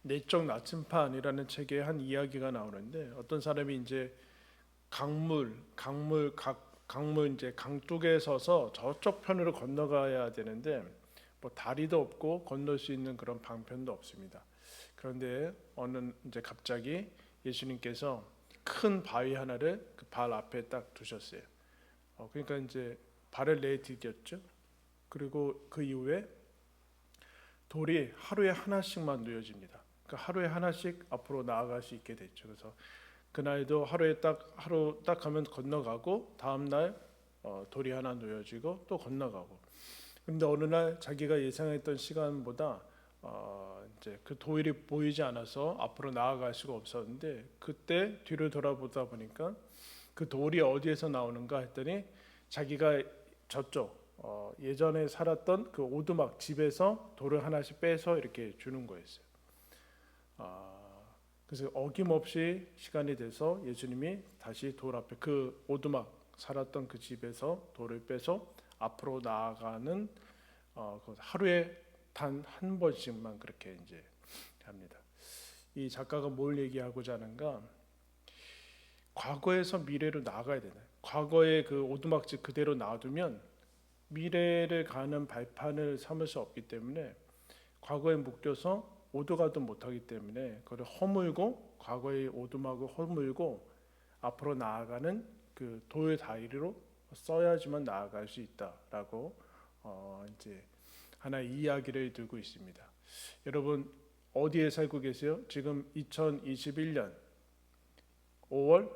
내적 나침판이라는 책에 한 이야기가 나오는데 어떤 사람이 이제 강물 이제 강둑에 서서 저쪽 편으로 건너가야 되는데 뭐 다리도 없고 건널 수 있는 그런 방편도 없습니다. 그런데 어느 이제 갑자기 예수님께서 큰 바위 하나를 그 발 앞에 딱 두셨어요. 그러니까 이제 발을 내디뎠죠. 그리고 그 이후에 돌이 하루에 하나씩만 놓여집니다. 그러니까 하루에 하나씩 앞으로 나아갈 수 있게 됐죠. 그래서 그날도 하루 딱 하면 건너가고 다음 날 돌이 하나 놓여지고 또 건너가고. 근데 어느 날 자기가 예상했던 시간보다 이제 그 돌이 보이지 않아서 앞으로 나아갈 수가 없었는데 그때 뒤를 돌아보다 보니까 그 돌이 어디에서 나오는가 했더니 자기가 저쪽 예전에 살았던 그 오두막 집에서 돌을 하나씩 빼서 이렇게 주는 거였어요. 그래서 어김없이 시간이 돼서 예수님이 다시 돌 앞에 그 오두막 살았던 그 집에서 돌을 빼서 앞으로 나아가는 하루에 단 한 번씩만 그렇게 이제 합니다. 이 작가가 뭘 얘기하고자 하는가? 과거에서 미래로 나아가야 되나? 과거의 그 오두막집 그대로 놔두면 미래를 가는 발판을 삼을 수 없기 때문에 과거에 묶여서 오도가도 못하기 때문에 그걸 허물고 과거의 오두막을 허물고 앞으로 나아가는 그 돌 다리로 써야지만 나아갈 수 있다라고 이제 하나의 이야기를 들고 있습니다. 여러분 어디에 살고 계세요? 지금 2021년 5월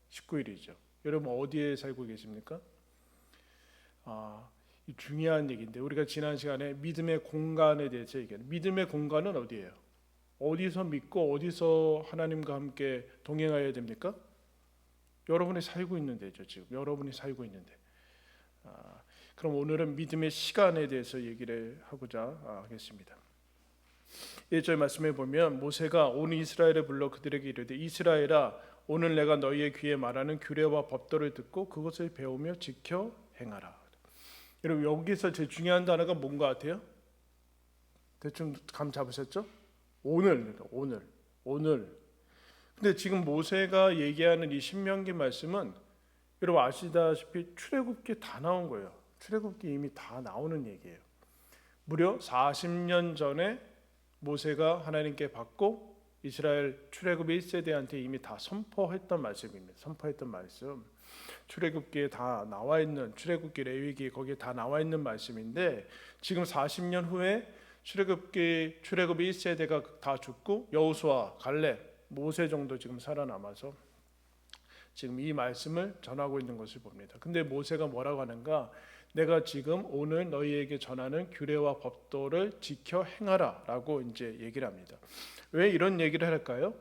19일이죠. 여러분 어디에 살고 계십니까? 중요한 얘기인데 우리가 지난 시간에 믿음의 공간에 대해서 얘기했는데 믿음의 공간은 어디예요? 어디서 믿고 어디서 하나님과 함께 동행해야 됩니까? 여러분이 살고 있는 데죠. 지금 여러분이 살고 있는데. 그럼 오늘은 믿음의 시간에 대해서 얘기를 하고자 하겠습니다. 1절 말씀에 보면 모세가 온 이스라엘을 불러 그들에게 이르되 이스라엘아 오늘 내가 너희의 귀에 말하는 규례와 법도를 듣고 그것을 배우며 지켜 행하라. 여러분 여기서 제일 중요한 단어가 뭔 것 같아요? 대충 감 잡으셨죠? 오늘. 근데 지금 모세가 얘기하는 이 신명기 말씀은 여러분 아시다시피 출애굽기에 다 나온 거예요. 출애굽기 이미 다 나오는 얘기예요. 무려 40년 전에 모세가 하나님께 받고 이스라엘 출애굽 1세대한테 이미 다 선포했던 말씀입니다. 선포했던 말씀. 출애굽기에 다 나와 있는 출애굽기 레위기 거기에 다 나와 있는 말씀인데 지금 40년 후에 출애굽 1세대가 다 죽고 여호수아, 갈렙, 모세 정도 지금 살아남아서 지금 이 말씀을 전하고 있는 것을 봅니다. 근데 모세가 뭐라고 하는가? 내가 지금 오늘 너희에게 전하는 규례와 법도를 지켜 행하라라고 이제 얘기를 합니다. 왜 이런 얘기를 할까요?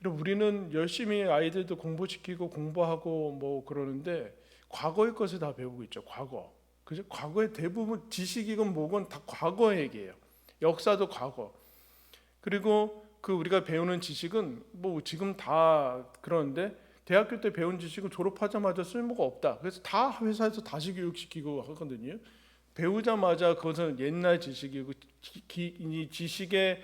우리는 열심히 아이들도 공부시키고 공부하고 뭐 그러는데 과거의 것을 다 배우고 있죠. 과거. 그죠? 과거의 대부분 지식이건 뭐건 다 과거 얘기예요. 역사도 과거. 그리고 그 우리가 배우는 지식은 뭐 지금 다 그러는데 대학교 때 배운 지식은 졸업하자마자 쓸모가 없다. 그래서 다 회사에서 다시 교육시키고 하거든요. 배우자마자 그것은 옛날 지식이고 이 지식의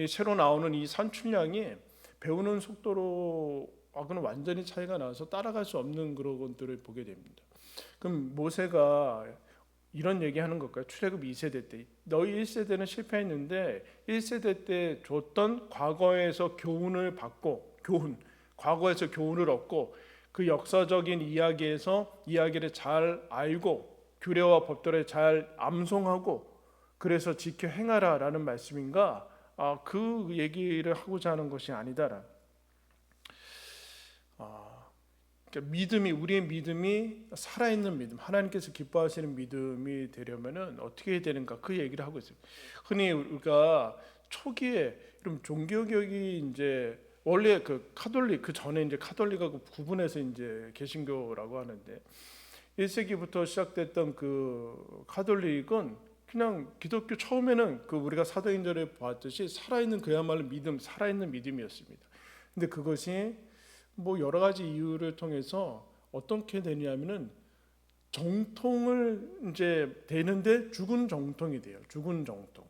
새로 나오는 이 산출량이 배우는 속도로 그건 완전히 차이가 나서 따라갈 수 없는 그런 것들을 보게 됩니다. 그럼 모세가 이런 얘기하는 걸까요? 출애굽 2세대 때 너희 1세대는 실패했는데 1세대 때 줬던 과거에서 교훈을 받고 과거에서 교훈을 얻고 그 역사적인 이야기에서 이야기를 잘 알고 규례와 법도를 잘 암송하고 그래서 지켜 행하라라는 말씀인가? 그 얘기를 하고자 하는 것이 아니다라. 그러니까 우리의 믿음이 살아있는 믿음, 하나님께서 기뻐하시는 믿음이 되려면은 어떻게 해야 되는가 그 얘기를 하고 있어요. 흔히 우리가 초기에 그럼 종교개혁이 이제 원래 그 카톨릭 그 전에 이제 카톨릭하고 구분해서 이제 개신교라고 하는데 1세기부터 시작됐던 그 카톨릭은 그냥 기독교 처음에는 그 우리가 사도행전에 보았듯이 살아있는 그야말로 믿음, 살아있는 믿음이었습니다. 근데 그것이 뭐 여러 가지 이유를 통해서 어떻게 되냐면은 정통을 이제 되는데 죽은 정통이 돼요. 죽은 정통.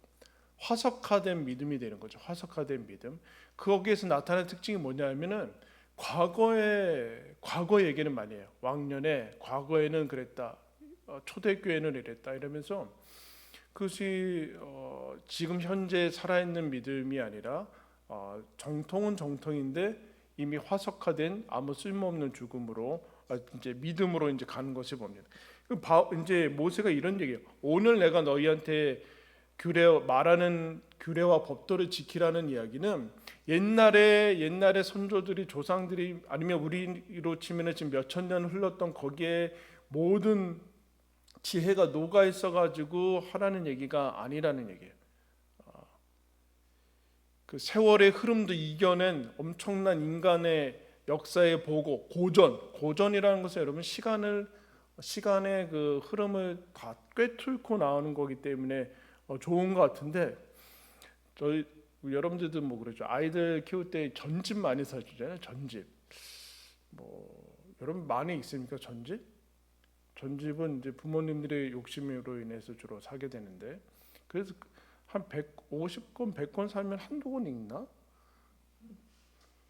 화석화된 믿음이 되는 거죠. 화석화된 믿음. 거기에서 나타나는 특징이 뭐냐면은 과거 얘기는 많이 해요. 왕년에 과거에는 그랬다. 초대교회는 이랬다. 이러면서 그것이 지금 현재 살아있는 믿음이 아니라 정통은 정통인데 이미 화석화된 아무 쓸모없는 죽음으로 이제 믿음으로 이제 가는 것을 봅니다. 이제 모세가 이런 얘기예요. 오늘 내가 너희한테 말하는 규례와 법도를 지키라는 이야기는 옛날에 선조들이 조상들이 아니면 우리로 치면은 지금 몇천 년 흘렀던 거기에 모든 지혜가 녹아 있어가지고 하라는 얘기가 아니라는 얘기예요. 그 세월의 흐름도 이겨낸 엄청난 인간의 역사의 보고 고전이라는 것은 여러분 시간의 그 흐름을 다 꿰뚫고 나오는 거기 때문에 좋은 것 같은데 저희 여러분들도 뭐 그러죠. 아이들 키울 때 전집 많이 사주잖아요. 전집. 여러분 많이 있습니까? 전집은 이제 부모님들의 욕심으로 인해서 주로 사게 되는데 그래서 한 150권, 100권 사면 한두 권 읽나?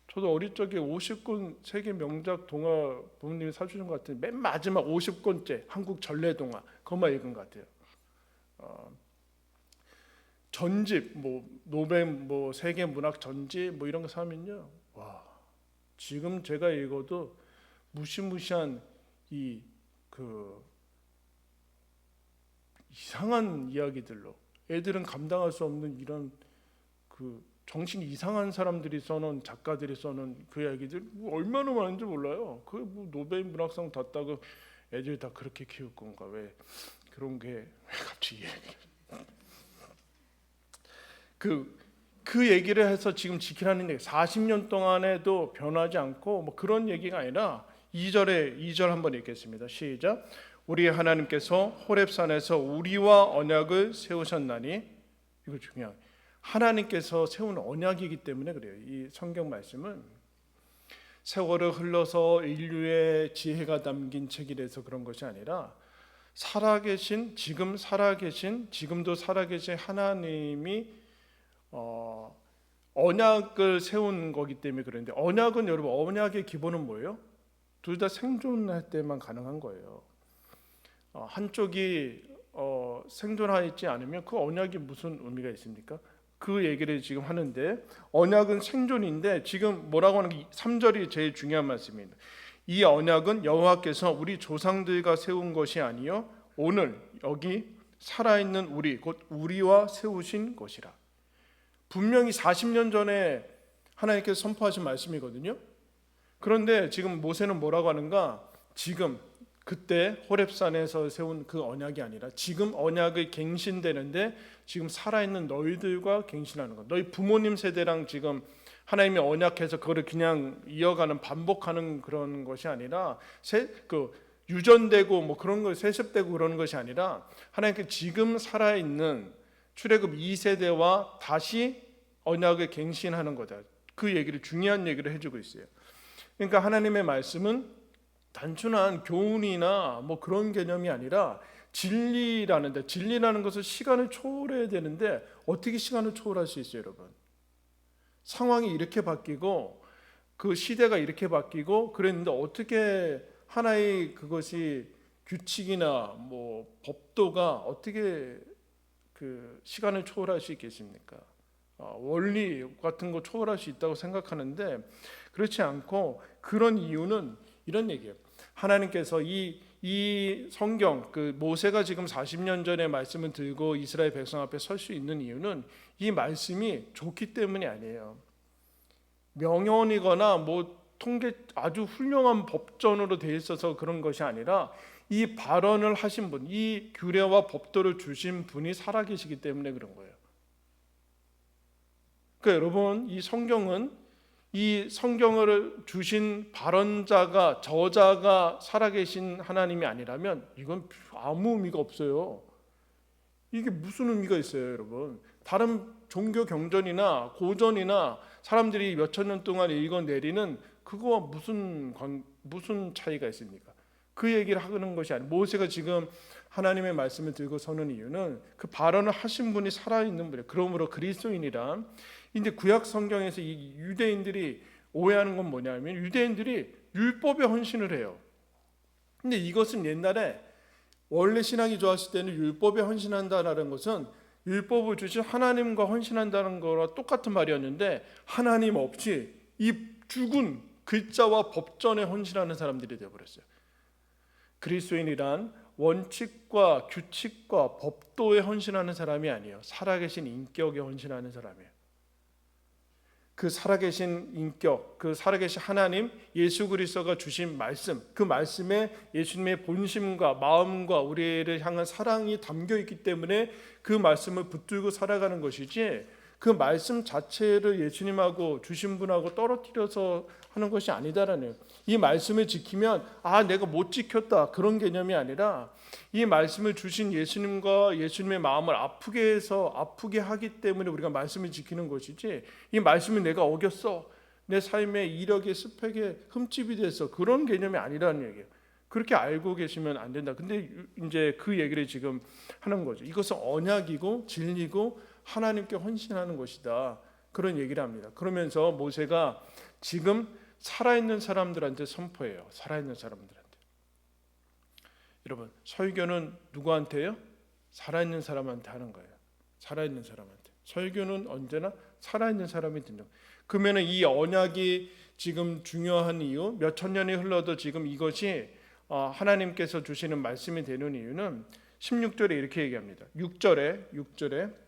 저도 어릴 적에 50권 세계 명작 동화 부모님이 사주는 것 같은데 맨 마지막 50권째 한국 전래 동화 그것만 읽은 것 같아요. 전집 노벨 세계 문학 전집 이런 거 사면요. 와, 지금 제가 읽어도 무시무시한 이상한 이야기들로 애들은 감당할 수 없는 이런 정신 이상한 사람들이 써놓은 작가들이 써놓은 그 이야기들 얼마나 많은지 몰라요. 노벨 문학상 탔다고 애들 다 그렇게 키울 건가? 왜 그런 게 왜 갑자기 그 얘기를 해서 지금 지키라는 얘기 40년 동안에도 변하지 않고 그런 얘기가 아니라 2절 한번 읽겠습니다. 시작. 우리 하나님께서 호렙산에서 우리와 언약을 세우셨나니 이거 중요해요. 하나님께서 세운 언약이기 때문에 그래요. 이 성경 말씀은 세월을 흘러서 인류의 지혜가 담긴 책이라서 그런 것이 아니라 지금도 살아계신 하나님이 언약을 세운 거기 때문에 그런데 언약은 여러분 언약의 기본은 뭐예요? 둘 다 생존할 때만 가능한 거예요. 한쪽이 생존하지 않으면 그 언약이 무슨 의미가 있습니까? 그 얘기를 지금 하는데 언약은 생존인데 지금 뭐라고 하는 게 3절이 제일 중요한 말씀입니다. 이 언약은 여호와께서 우리 조상들과 세운 것이 아니요 오늘 여기 살아있는 우리 곧 우리와 세우신 것이라. 분명히 40년 전에 하나님께서 선포하신 말씀이거든요. 그런데 지금 모세는 뭐라고 하는가? 지금 그때 호렙산에서 세운 그 언약이 아니라 지금 언약이 갱신되는데 지금 살아있는 너희들과 갱신하는 것. 너희 부모님 세대랑 지금 하나님이 언약해서 그거를 그냥 이어가는 반복하는 그런 것이 아니라 유전되고 그런 거 세습되고 그러는 것이 아니라 하나님께 지금 살아있는 출애굽 2세대와 다시 언약을 갱신하는 거다. 그 얘기를 중요한 얘기를 해주고 있어요. 그러니까 하나님의 말씀은 단순한 교훈이나 그런 개념이 아니라 진리라는 것은 시간을 초월해야 되는데 어떻게 시간을 초월할 수 있어요, 여러분? 상황이 이렇게 바뀌고 그 시대가 이렇게 바뀌고 그랬는데 어떻게 하나의 그것이 규칙이나 법도가 어떻게 그 시간을 초월할 수 있겠습니까? 원리 같은 거 초월할 수 있다고 생각하는데 그렇지 않고 그런 이유는 이런 얘기예요. 하나님께서 이 성경 모세가 지금 40년 전의 말씀을 들고 이스라엘 백성 앞에 설 수 있는 이유는 이 말씀이 좋기 때문이 아니에요. 명언이거나 통계 아주 훌륭한 법전으로 되어 있어서 그런 것이 아니라 이 발언을 하신 분, 이 규례와 법도를 주신 분이 살아계시기 때문에 그런 거예요. 그러니까 여러분 이 성경을 주신 발언자가 저자가 살아계신 하나님이 아니라면 이건 아무 의미가 없어요. 이게 무슨 의미가 있어요, 여러분? 다른 종교 경전이나 고전이나 사람들이 몇천 년 동안 읽어내리는 그거와 무슨 차이가 있습니까? 그 얘기를 하는 것이 아니에요. 모세가 지금 하나님의 말씀을 들고 서는 이유는 그 발언을 하신 분이 살아있는 분이에요. 그러므로 그리스도인이란, 이제 구약 성경에서 이 유대인들이 오해하는 건 뭐냐면 유대인들이 율법에 헌신을 해요. 근데 이것은 옛날에 원래 신앙이 좋았을 때는 율법에 헌신한다라는 것은 율법을 주신 하나님과 헌신한다는 거랑 똑같은 말이었는데, 하나님 없이 이 죽은 글자와 법전에 헌신하는 사람들이 되어버렸어요. 그리스도인이란 원칙과 규칙과 법도에 헌신하는 사람이 아니에요. 살아계신 인격에 헌신하는 사람이에요. 그 살아계신 인격, 그 살아계신 하나님, 예수 그리스도가 주신 말씀, 그 말씀에 예수님의 본심과 마음과 우리를 향한 사랑이 담겨 있기 때문에 그 말씀을 붙들고 살아가는 것이지, 그 말씀 자체를 예수님하고 주신 분하고 떨어뜨려서 하는 것이 아니다라는, 이 말씀을 지키면 내가 못 지켰다 그런 개념이 아니라, 이 말씀을 주신 예수님과 예수님의 마음을 아프게 하기 때문에 우리가 말씀을 지키는 것이지, 이 말씀을 내가 어겼어, 내 삶의 이력에 스펙에 흠집이 돼서 그런 개념이 아니라는 얘기예요. 그렇게 알고 계시면 안 된다. 근데 이제 그 얘기를 지금 하는 거죠. 이것은 언약이고 진리고 하나님께 헌신하는 것이다, 그런 얘기를 합니다. 그러면서 모세가 지금 살아있는 사람들한테 선포해요. 살아있는 사람들한테. 여러분, 설교는 누구한테요? 살아있는 사람한테 하는 거예요. 살아있는 사람한테. 설교는 언제나 살아있는 사람이 듣는 거예요. 그러면 이 언약이 지금 중요한 이유, 몇천 년이 흘러도 지금 이것이 하나님께서 주시는 말씀이 되는 이유는 16절에 이렇게 얘기합니다. 6절에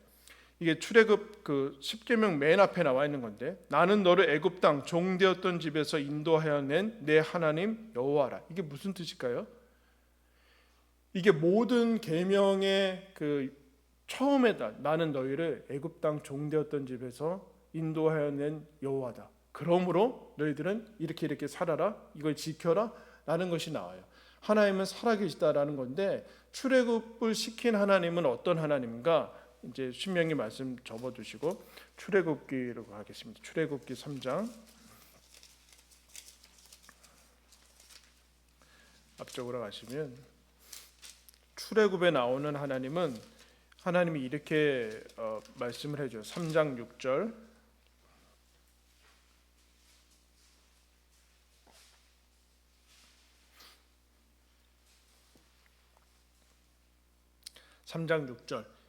이게 출애굽 그 십계명 맨 앞에 나와 있는 건데, 나는 너를 애굽 땅 종되었던 집에서 인도하여 낸 내 하나님 여호와라. 이게 무슨 뜻일까요? 이게 모든 계명의 그 처음에다, 나는 너희를 애굽 땅 종되었던 집에서 인도하여 낸 여호와다. 그러므로 너희들은 이렇게 살아라, 이걸 지켜라 라는 것이 나와요. 하나님은 살아계시다라는 건데, 출애굽을 시킨 하나님은 어떤 하나님인가? 이제 신명기 말씀 접어두시고 출애굽기로 가겠습니다. 출애굽기 3장 앞쪽으로 가시면, 출애굽에 나오는 하나님이 이렇게 말씀을 해줘요. 3장 6절,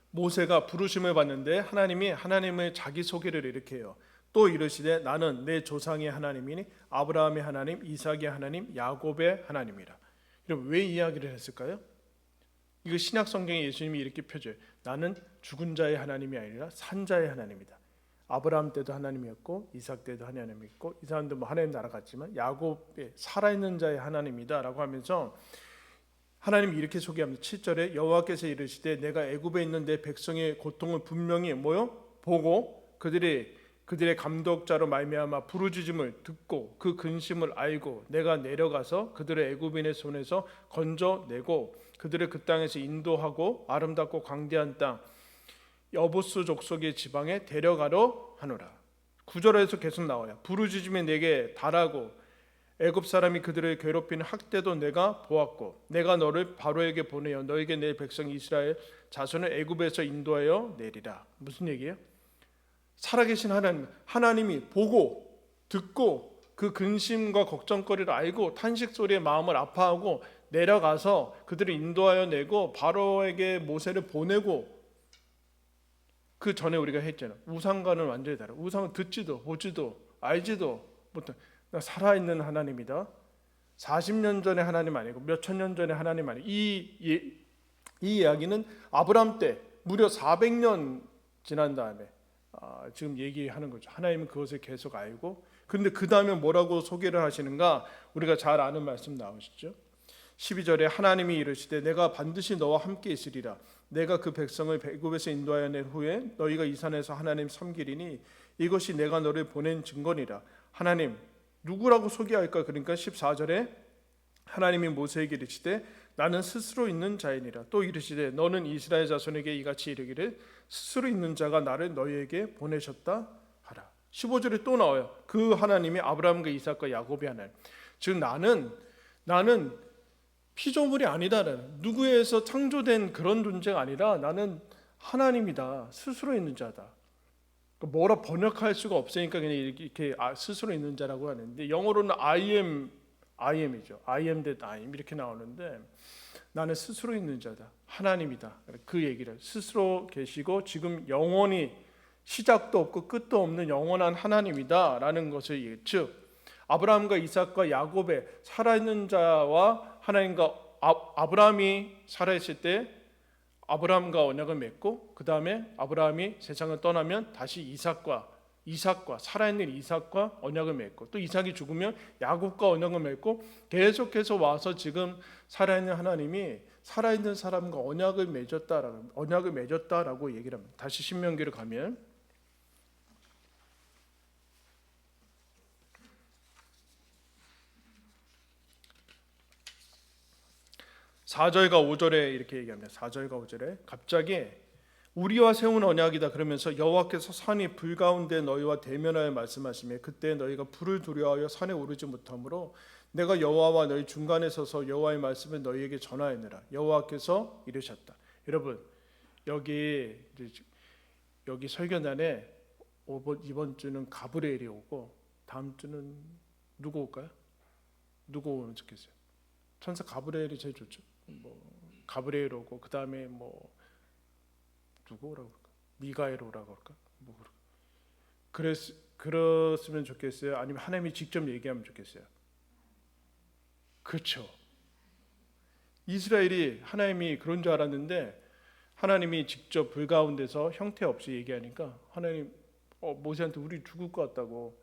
모세가 부르심을 받는데 하나님이 하나님의 자기소개를 이렇게 해요. 또 이르시되 나는 내 조상의 하나님이니 아브라함의 하나님, 이삭의 하나님, 야곱의 하나님이라. 여러분, 왜 이야기를 했을까요? 이거 신약 성경에 예수님이 이렇게 펴줘요. 나는 죽은 자의 하나님이 아니라 산 자의 하나님이다. 아브라함 때도 하나님이었고 이삭 때도 하나님이었고, 이 사람도 뭐 하나님 나라 같지만 야곱의 살아있는 자의 하나님이다 라고 하면서 하나님이 이렇게 소개합니다. 7절에 여호와께서 이르시되 내가 애굽에 있는 내 백성의 고통을 분명히 보고 그들의 감독자로 말미암아 부르짖음을 듣고 그 근심을 알고 내가 내려가서 그들의 애굽인의 손에서 건져내고 그들을 그 땅에서 인도하고 아름답고 광대한 땅 여부스 족속의 지방에 데려가려 하노라. 9절에서 계속 나와요. 부르짖음이 내게 달하고 애굽 사람이 그들을 괴롭히는 학대도 내가 보았고 내가 너를 바로에게 보내어 너에게 내 백성 이스라엘 자손을 애굽에서 인도하여 내리라. 무슨 얘기예요? 살아계신 하나님이 보고 듣고 그 근심과 걱정거리를 알고 탄식 소리에 마음을 아파하고 내려가서 그들을 인도하여 내고 바로에게 모세를 보내고, 그 전에 우리가 했잖아요. 우상과는 완전히 다르다. 우상은 듣지도 보지도 알지도 못한 살아있는 하나님이다. 40년 전의 하나님 아니고 몇천 년 전의 하나님 아니고, 이 이야기는 아브라함 때 무려 400년 지난 다음에 지금 얘기하는 거죠. 하나님은 그것을 계속 알고, 그런데 그 다음에 뭐라고 소개를 하시는가? 우리가 잘 아는 말씀 나오시죠. 12절에 하나님이 이르시되 내가 반드시 너와 함께 있으리라. 내가 그 백성을 애굽에서 인도하여 낸 후에 너희가 이 산에서 하나님 섬기리니 이것이 내가 너를 보낸 증거니라. 하나님 누구라고 소개할까? 그러니까 14절에 하나님이 모세에게 이르시되 나는 스스로 있는 자이니라. 또 이르시되 너는 이스라엘 자손에게 이같이 이르기를 스스로 있는 자가 나를 너희에게 보내셨다 하라. 15절에 또 나와요. 그 하나님이 아브라함과 이삭과 야곱의 하나님. 즉 나는 피조물이 아니다라는, 누구에서 창조된 그런 존재가 아니라 나는 하나님이다, 스스로 있는 자다. 뭐라 번역할 수가 없으니까 그냥 이렇게 스스로 있는 자라고 하는데, 영어로는 I am이죠. I am that I am 이렇게 나오는데, 나는 스스로 있는 자다, 하나님이다, 그 얘기를 스스로 계시고 지금 영원히 시작도 없고 끝도 없는 영원한 하나님이다라는 것을 얘기해. 즉 아브라함과 이삭과 야곱의 살아있는 자와 하나님과 아브라함이 살아있을 때 아브라함과 언약을 맺고, 그 다음에 아브라함이 세상을 떠나면 다시 이삭과 살아있는 이삭과 언약을 맺고, 또 이삭이 죽으면 야곱과 언약을 맺고, 계속해서 와서 지금 살아있는 하나님이 살아있는 사람과 언약을 맺었다라고 얘기를 합니다. 다시 신명기를 가면 4절과 5절에 이렇게 얘기합니다. 4절과 5절에 갑자기 우리와 세운 언약이다 그러면서 여호와께서 산이 불 가운데 너희와 대면하여 말씀하시며, 그때 너희가 불을 두려워하여 산에 오르지 못하므로 내가 여호와와 너희 중간에 서서 여호와의 말씀을 너희에게 전하였느라. 여호와께서 이르셨다. 여러분, 여기 설교단에 이번 주는 가브리엘이 오고, 다음 주는 누구 올까요? 누구 오면 좋겠어요? 천사 가브리엘이 제일 좋죠. 가브리엘 오고, 그 다음에 누구 오라고 할까? 미가엘 오라고 할까? 그랬으면 좋겠어요? 아니면 하나님이 직접 얘기하면 좋겠어요? 그렇죠. 이스라엘이 하나님이 그런 줄 알았는데 하나님이 직접 불 가운데서 형태 없이 얘기하니까 하나님 모세한테 우리 죽을 것 같다고,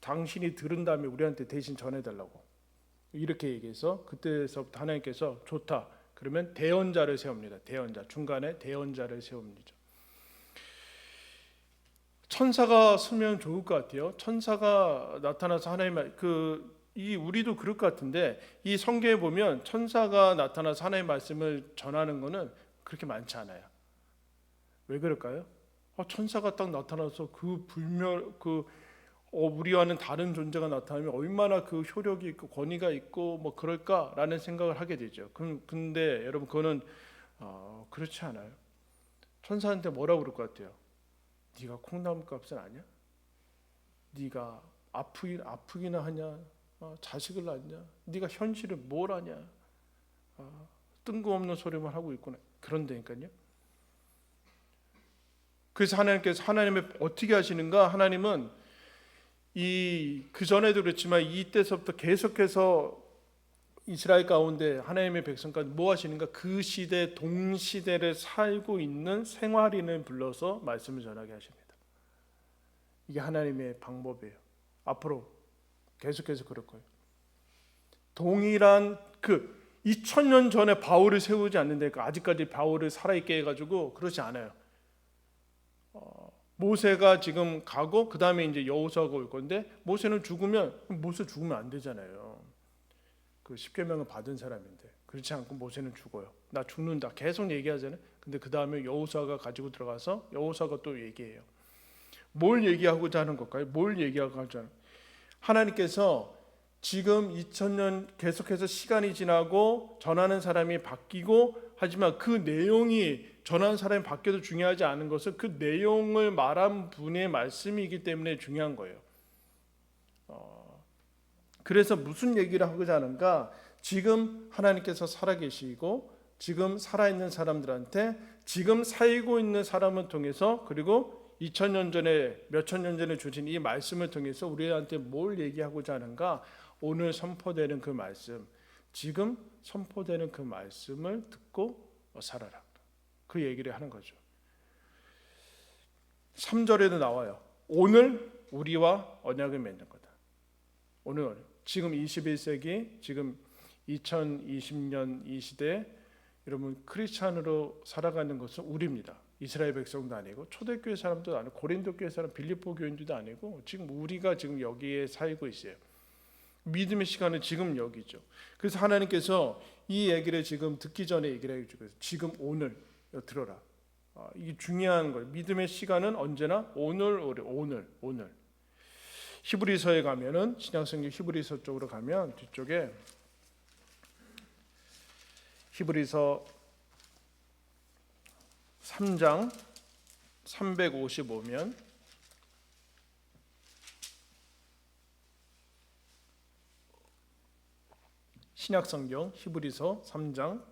당신이 들은 다음에 우리한테 대신 전해달라고 이렇게 얘기해서, 그때서부터 하나님께서 좋다 그러면 대언자를 세웁니다. 대언자, 중간에 대언자를 세웁니다. 천사가 쓰면 좋을 것 같아요. 천사가 나타나서 하나님의 우리도 그럴 것 같은데, 이 성경에 보면 천사가 나타나서 하나님의 말씀을 전하는 것은 그렇게 많지 않아요. 왜 그럴까요? 천사가 딱 나타나서 우리와는 다른 존재가 나타나면 얼마나 그 효력이 있고 권위가 있고 그럴까라는 생각을 하게 되죠. 근데 여러분, 그거는 그렇지 않아요. 천사한테 뭐라고 그럴 것 같아요? 네가 콩나물 값은 아냐? 네가 아프기나 하냐? 자식을 낳냐? 네가 현실을 뭘 아냐? 뜬금없는 소리만 하고 있구나. 그런다니까요. 그래서 하나님의 어떻게 하시는가? 하나님은 그 전에도 그렇지만 이때서부터 계속해서 이스라엘 가운데 하나님의 백성까지 뭐 하시는가? 그 시대 동시대를 살고 있는 생활인을 불러서 말씀을 전하게 하십니다. 이게 하나님의 방법이에요. 앞으로 계속해서 그럴 거예요. 동일한 2000년 전에 바울을 세우지 않는데 아직까지 바울을 살아있게 해가지고 그러지 않아요. 모세가 지금 가고 그 다음에 이제 여호수아가 올 건데, 모세 죽으면 안 되잖아요. 그 십계명을 받은 사람인데. 그렇지 않고 모세는 죽어요. 나 죽는다 계속 얘기하잖아요. 근데 그 다음에 여호수아가 가지고 들어가서 여호수아가 또 얘기해요. 뭘 얘기하고자 하는 걸까요? 하나님께서 지금 2000년 계속해서 시간이 지나고 전하는 사람이 바뀌고, 하지만 그 내용이 전하는 사람이 바뀌어도 중요하지 않은 것은 그 내용을 말한 분의 말씀이기 때문에 중요한 거예요. 그래서 무슨 얘기를 하고자 하는가? 지금 하나님께서 살아계시고 지금 살아있는 사람들한테 지금 살고 있는 사람을 통해서, 그리고 2000년 전에 몇천 년 전에 주신 이 말씀을 통해서 우리한테 뭘 얘기하고자 하는가? 오늘 선포되는 그 말씀, 지금 선포되는 그 말씀을 듣고 살아라, 그 얘기를 하는 거죠. 3절에도 나와요. 오늘 우리와 언약을 맺는 거다. 오늘 지금 21세기, 지금 2020년 이 시대에 여러분 크리스찬으로 살아가는 것은 우리입니다. 이스라엘 백성도 아니고 초대교회 사람도 아니고 고린도 교회 사람, 빌립보 교인들도 아니고 지금 우리가 지금 여기에 살고 있어요. 믿음의 시간은 지금 여기죠. 그래서 하나님께서 이 얘기를 지금 듣기 전에 얘기를 해주고, 지금 오늘 들어라. 이게 중요한 거예요. 믿음의 시간은 언제나 오늘. 히브리서에 가면은, 신약성경 히브리서 쪽으로 가면 뒤쪽에 히브리서 3장 355면 신약성경 히브리서 3장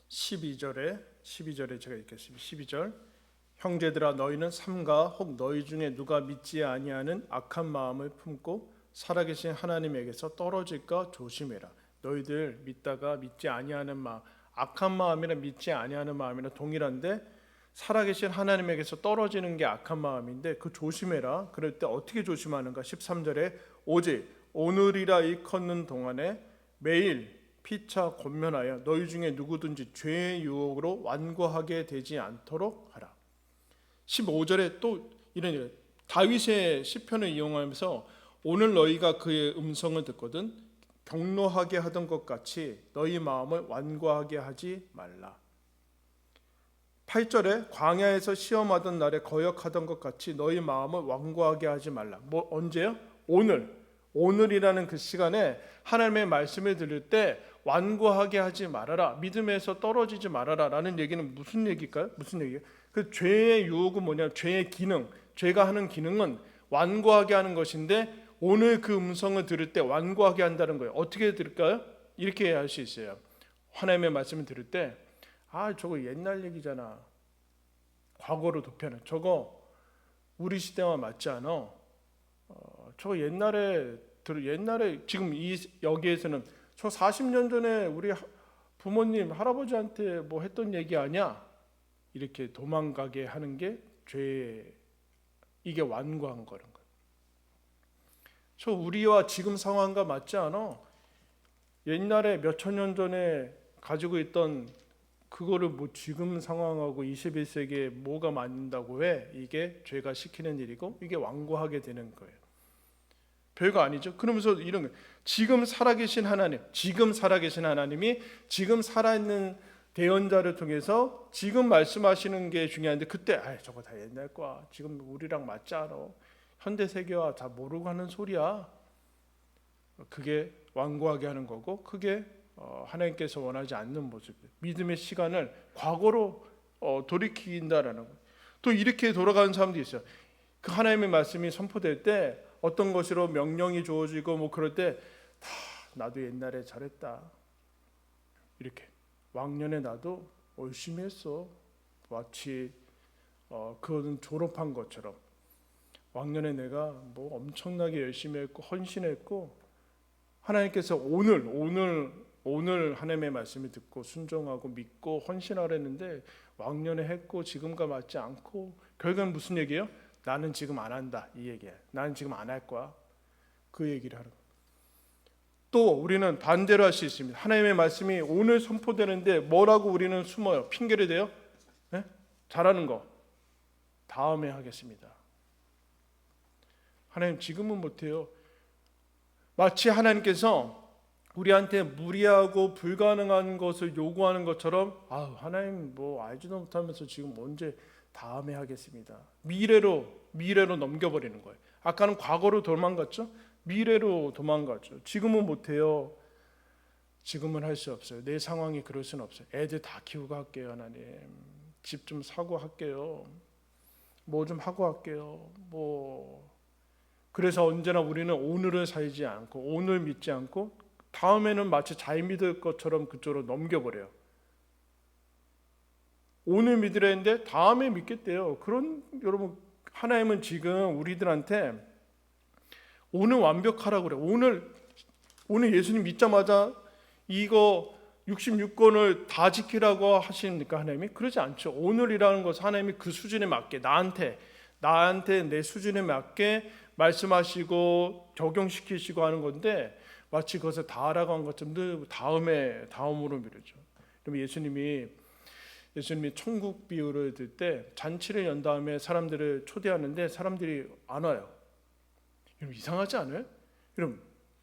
12절에 제가 읽겠습니다. 12절 형제들아 너희는 삼가 혹 너희 중에 누가 믿지 아니하는 악한 마음을 품고 살아계신 하나님에게서 떨어질까 조심해라. 너희들 믿다가 믿지 아니하는 마음, 악한 마음이나 믿지 아니하는 마음이나 동일한데 살아계신 하나님에게서 떨어지는 게 악한 마음인데 그 조심해라. 그럴 때 어떻게 조심하는가? 13절에 오직 오늘이라 일컫는 동안에 매일 피차 권면하여 너희 중에 누구든지 죄의 유혹으로 완고하게 되지 않도록 하라. 15절에 또 이런 다윗의 시편을 이용하면서 오늘 너희가 그의 음성을 듣거든 경노하게 하던 것 같이 너희 마음을 완고하게 하지 말라. 8절에 광야에서 시험하던 날에 거역하던 것 같이 너희 마음을 완고하게 하지 말라. 언제요? 오늘이라는 그 시간에 하나님의 말씀을 들을 때 완고하게 하지 말아라. 믿음에서 떨어지지 말아라 라는 얘기는 무슨 얘기일까요? 무슨 얘기예요? 그 죄의 유혹은 뭐냐? 죄의 기능, 죄가 하는 기능은 완고하게 하는 것인데 오늘 그 음성을 들을 때 완고하게 한다는 거예요. 어떻게 들을까요? 이렇게 할 수 있어요. 하나님의 말씀을 들을 때 저거 옛날 얘기잖아. 과거로 돕혀는 저거 우리 시대와 맞지 않아. 저거 옛날에 지금 여기에서는 저 40년 전에 우리 부모님 할아버지한테 뭐 했던 얘기 아니야? 이렇게 도망가게 하는 게 죄, 이게 완고한 거는 거예요. 저 우리와 지금 상황과 맞지 않아. 옛날에 몇천 년 전에 가지고 있던 그거를 뭐 지금 상황하고 21세기에 뭐가 맞는다고 해? 이게 죄가 시키는 일이고 이게 완고하게 되는 거예요. 별거 아니죠. 그러면서 이런 거예요. 지금 살아계신 하나님이 지금 살아있는 대언자를 통해서 지금 말씀하시는 게 중요한데 그때 저거 다 옛날 거야. 지금 우리랑 맞지 않아. 현대 세계와 다 모르고 하는 소리야. 그게 완고하게 하는 거고 그게 하나님께서 원하지 않는 모습이에요. 믿음의 시간을 과거로 돌이킨다라는 거예요. 또 이렇게 돌아가는 사람도 있어요. 그 하나님의 말씀이 선포될 때 어떤 것으로 명령이 주어지고 뭐 그럴 때 나도 옛날에 잘했다. 이렇게 왕년에 나도 열심히 했어. 마치 그거는 졸업한 것처럼 왕년에 내가 뭐 엄청나게 열심히 했고 헌신했고 하나님께서 오늘 하나님의 말씀을 듣고 순종하고 믿고 헌신하려 했는데 왕년에 했고 지금과 맞지 않고 결국은 무슨 얘기예요? 나는 지금 안 한다 이 얘기야. 나는 지금 안 할 거야. 그 얘기를 하는 거예요. 또 우리는 반대로 할 수 있습니다. 하나님의 말씀이 오늘 선포되는데 뭐라고 우리는 숨어요? 핑계를 대요? 네? 잘하는 거 다음에 하겠습니다. 하나님 지금은 못해요. 마치 하나님께서 우리한테 무리하고 불가능한 것을 요구하는 것처럼 하나님 뭐 알지도 못하면서 지금 언제 다음에 하겠습니다. 미래로 넘겨버리는 거예요. 아까는 과거로 도망갔죠. 미래로 도망갔죠. 지금은 못해요. 지금은 할 수 없어요. 내 상황이 그럴 수는 없어요. 애들 다 키우고 할게요. 하나님 집 좀 사고 할게요. 뭐 좀 하고 할게요. 그래서 언제나 우리는 오늘을 살지 않고 오늘 믿지 않고 다음에는 마치 잘 믿을 것처럼 그쪽으로 넘겨버려요. 오늘 믿으려 했는데 다음에 믿겠대요. 여러분 하나님은 지금 우리들한테 오늘 완벽하라고 그래요. 오늘 예수님 믿자마자 이거 66권을 다 지키라고 하시니까 하나님이 그러지 않죠. 오늘이라는 것은 하나님이 그 수준에 맞게 나한테 내 수준에 맞게 말씀하시고 적용시키시고 하는 건데 마치 그것을 다 알아고 한 것처럼 늘 다음으로 미루죠. 그럼 예수님이 천국 비유를 들 때 잔치를 연 다음에 사람들을 초대하는데 사람들이 안 와요. 여러분 이상하지 않아요? 여러분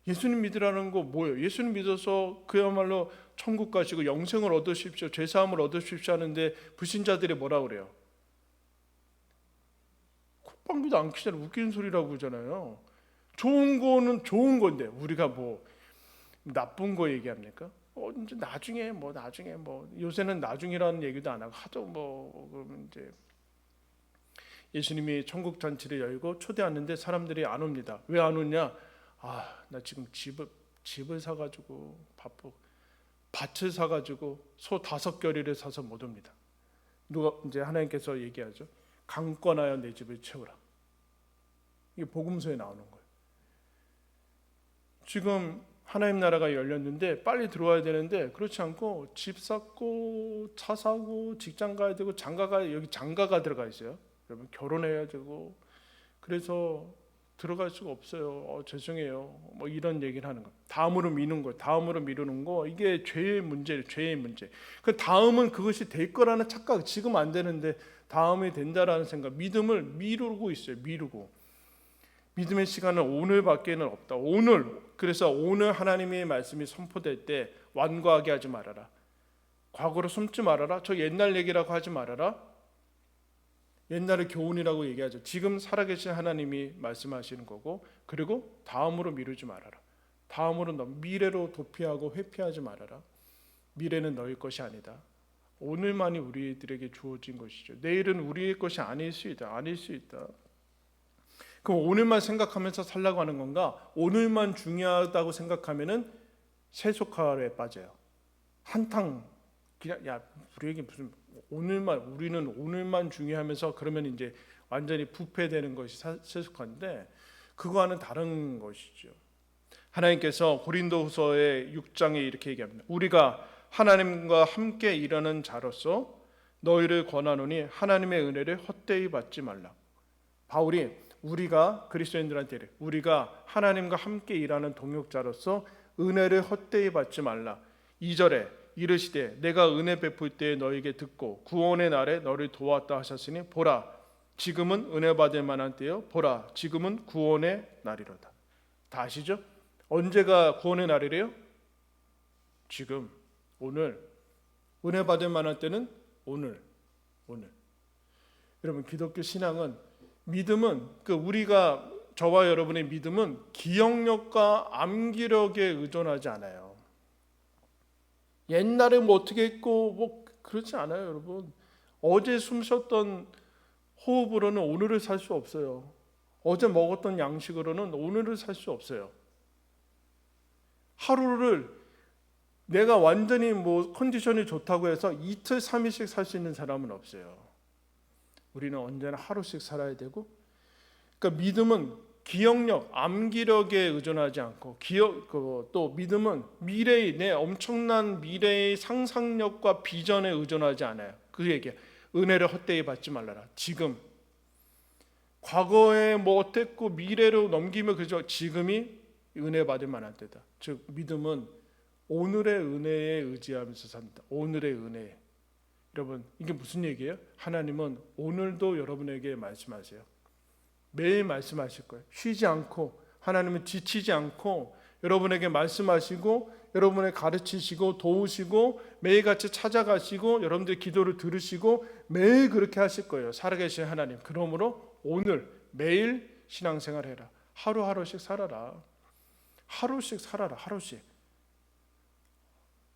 예수님 믿으라는 거 뭐예요? 예수님 믿어서 그야말로 천국 가시고 영생을 얻으십시오, 죄사함을 얻으십시오 하는데 불신자들이 뭐라 그래요? 콧방귀도 안 키잖아. 웃기는 소리라고 그러잖아요. 좋은 거는 좋은 건데 우리가 뭐 나쁜 거 얘기합니까? 이제 나중에 요새는 나중이라는 얘기도 안 하고 하도 그러면 이제 예수님이 천국 잔치를 열고 초대하는데 사람들이 안 옵니다. 왜 안 오냐? 나 지금 집을 사가지고 바쁘고 밭을 사가지고 소 5겨리를 사서 못 옵니다. 누가 이제 하나님께서 얘기하죠. 강권하여 내 집을 채우라. 이게 복음서에 나오는 거예요. 지금 하나님 나라가 열렸는데 빨리 들어와야 되는데 그렇지 않고 집 샀고 차 사고 직장 가야 되고 여기 장가가 들어가 있어요. 여러분 결혼해야 되고 그래서 들어갈 수가 없어요. 죄송해요. 이런 얘기를 하는 거. 다음으로 미루는 거. 이게 죄의 문제. 그 다음은 그것이 될 거라는 착각. 지금 안 되는데 다음이 된다라는 생각. 믿음을 미루고 있어요. 믿음의 시간은 오늘밖에는 없다. 그래서 오늘 하나님의 말씀이 선포될 때 완고하게 하지 말아라. 과거로 숨지 말아라. 저 옛날 얘기라고 하지 말아라. 옛날의 교훈이라고 얘기하죠. 지금 살아계신 하나님이 말씀하시는 거고, 그리고 다음으로 미루지 말아라. 다음으로 미래로 도피하고 회피하지 말아라. 미래는 너희 것이 아니다. 오늘만이 우리들에게 주어진 것이죠. 내일은 우리의 것이 아닐 수 있다. 그럼 오늘만 생각하면서 살라고 하는 건가? 오늘만 중요하다고 생각하면은 세속화에 빠져요. 한탕 그냥 우리에게 무슨 우리는 오늘만 중요하면서 그러면 이제 완전히 부패되는 것이 세속화인데 그거와는 다른 것이죠. 하나님께서 고린도후서의 6장에 이렇게 얘기합니다. 우리가 하나님과 함께 일하는 자로서 너희를 권하노니 하나님의 은혜를 헛되이 받지 말라. 바울이 우리가 그리스도인들한테 이래. 우리가 하나님과 함께 일하는 동역자로서 은혜를 헛되이 받지 말라. 2절에 이르시되 내가 은혜 베풀 때에 너에게 듣고 구원의 날에 너를 도왔다 하셨으니 보라 지금은 은혜 받을 만한 때요 보라 지금은 구원의 날이로다. 다 아시죠? 언제가 구원의 날이래요? 지금, 오늘. 은혜 받을 만한 때는 오늘. 여러분 기독교 신앙은 믿음은 우리가 저와 여러분의 믿음은 기억력과 암기력에 의존하지 않아요. 옛날에 어떻게 했고 그렇지 않아요, 여러분. 어제 숨 쉬었던 호흡으로는 오늘을 살 수 없어요. 어제 먹었던 양식으로는 오늘을 살 수 없어요. 하루를 내가 완전히 컨디션이 좋다고 해서 이틀 3일씩 살 수 있는 사람은 없어요. 우리는 언제나 하루씩 살아야 되고, 그러니까 믿음은 기억력, 암기력에 의존하지 않고 또 믿음은 내 엄청난 미래의 상상력과 비전에 의존하지 않아요. 그 얘기야. 은혜를 헛되이 받지 말라라. 지금. 과거에 어땠고 미래로 넘기면 그저 지금이 은혜 받을 만한 때다. 즉 믿음은 오늘의 은혜에 의지하면서 산다. 오늘의 은혜. 여러분 이게 무슨 얘기예요? 하나님은 오늘도 여러분에게 말씀하세요. 매일 말씀하실 거예요. 쉬지 않고 하나님은 지치지 않고 여러분에게 말씀하시고 여러분을 가르치시고 도우시고 매일같이 찾아가시고 여러분들의 기도를 들으시고 매일 그렇게 하실 거예요. 살아계신 하나님. 그러므로 오늘 매일 신앙생활 해라. 하루하루씩 살아라. 하루씩.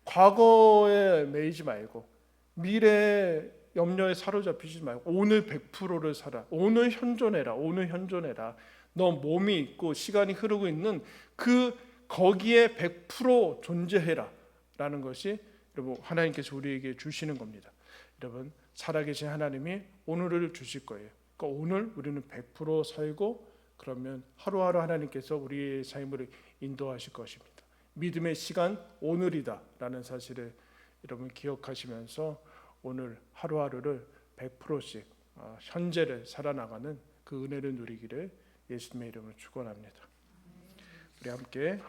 과거에 매이지 말고 미래에 염려에 사로잡히지 말고 오늘 100%를 살아. 오늘 현존해라. 너 몸이 있고 시간이 흐르고 있는 거기에 100% 존재해라 라는 것이 여러분 하나님께서 우리에게 주시는 겁니다. 여러분 살아계신 하나님이 오늘을 주실 거예요. 그러니까 오늘 우리는 100% 살고 그러면 하루하루 하나님께서 우리의 삶을 인도하실 것입니다. 믿음의 시간 오늘이다 라는 사실을 여러분 기억하시면서 오늘 하루하루를 100%씩 현재를 살아나가는 그 은혜를 누리기를 예수님의 이름으로 축원합니다. 우리 함께